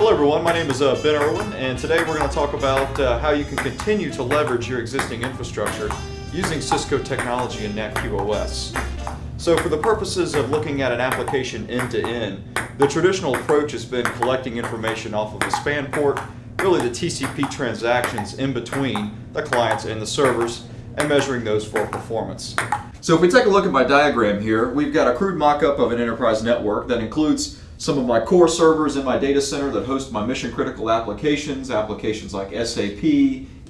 Hello everyone, my name is Ben Irwin, and today we're going to talk about how you can continue to leverage your existing infrastructure using Cisco technology in NetQoS. So for the purposes of looking at an application end-to-end, the traditional approach has been collecting information off of a span port, really the TCP transactions in between the clients and the servers, and measuring those for performance. So if we take a look at my diagram here, we've got a crude mock-up of an enterprise network that includes some of my core servers in my data center that host my mission-critical applications like SAP,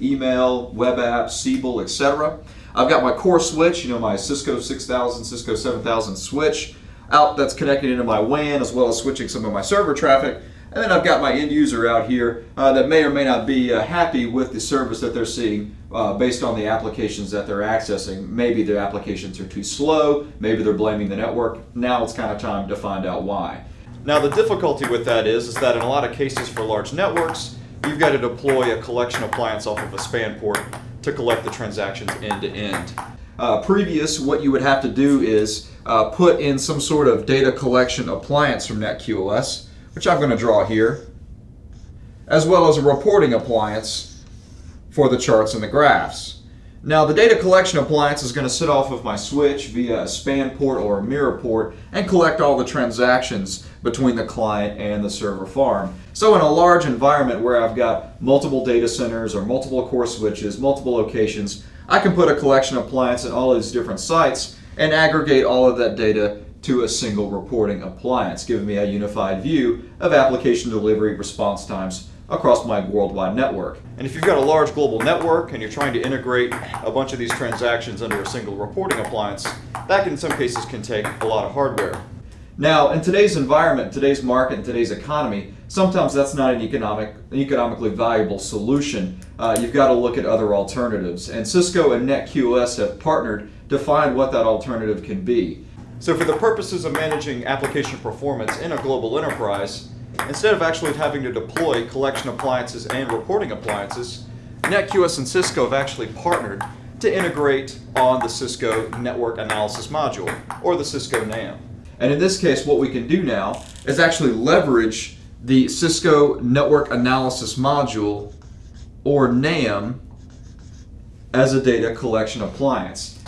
email, web apps, Siebel, etc. I've got my core switch, my Cisco 6000, Cisco 7000 switch out that's connected into my WAN, as well as switching some of my server traffic. And then I've got my end user out here that may or may not be happy with the service that they're seeing based on the applications that they're accessing. Maybe the applications are too slow, maybe they're blaming the network. Now it's kind of time to find out why. Now the difficulty with that is that in a lot of cases for large networks, you've got to deploy a collection appliance off of a span port to collect the transactions end to end. Previous, what you would have to do is put in some sort of data collection appliance from NetQoS, which I'm going to draw here, as well as a reporting appliance for the charts and the graphs. Now the data collection appliance is going to sit off of my switch via a span port or a mirror port and collect all the transactions between the client and the server farm. So in a large environment where I've got multiple data centers or multiple core switches, multiple locations, I can put a collection appliance at all of these different sites and aggregate all of that data to a single reporting appliance, giving me a unified view of application delivery response times across my worldwide network. And if you've got a large global network and you're trying to integrate a bunch of these transactions under a single reporting appliance, that in some cases can take a lot of hardware. Now, in today's environment, today's market, and today's economy, sometimes that's not an economically valuable solution. You've got to look at other alternatives. And Cisco and NetQoS have partnered to find what that alternative can be. So for the purposes of managing application performance in a global enterprise, instead of actually having to deploy collection appliances and reporting appliances, NetQoS and Cisco have actually partnered to integrate on the Cisco Network Analysis Module, or the Cisco NAM. And in this case, what we can do now is actually leverage the Cisco Network Analysis Module, or NAM, as a data collection appliance.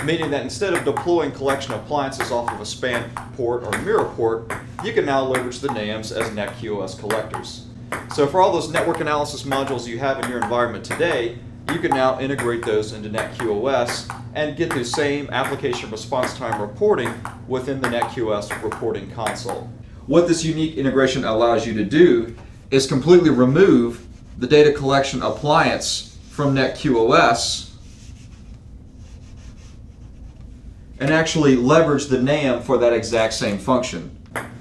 Meaning that instead of deploying collection appliances off of a span port or mirror port, you can now leverage the NAMs as NetQoS collectors. So for all those network analysis modules you have in your environment today, you can now integrate those into NetQoS and get the same application response time reporting within the NetQoS reporting console. What this unique integration allows you to do is completely remove the data collection appliance from NetQoS and actually leverage the NAM for that exact same function.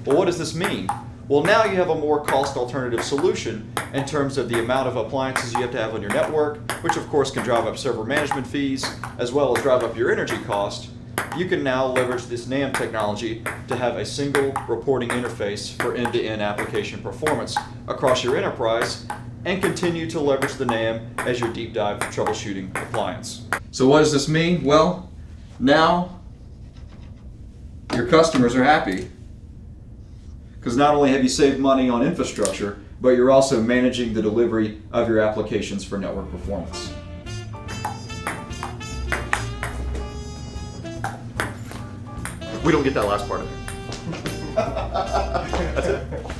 Well, what does this mean? Well, now you have a more cost alternative solution in terms of the amount of appliances you have to have on your network, which of course can drive up server management fees, as well as drive up your energy cost. You can now leverage this NAM technology to have a single reporting interface for end-to-end application performance across your enterprise and continue to leverage the NAM as your deep dive troubleshooting appliance. So what does this mean? Well, now your customers are happy, because not only have you saved money on infrastructure, but you're also managing the delivery of your applications for network performance. We don't get that last part of it. That's it.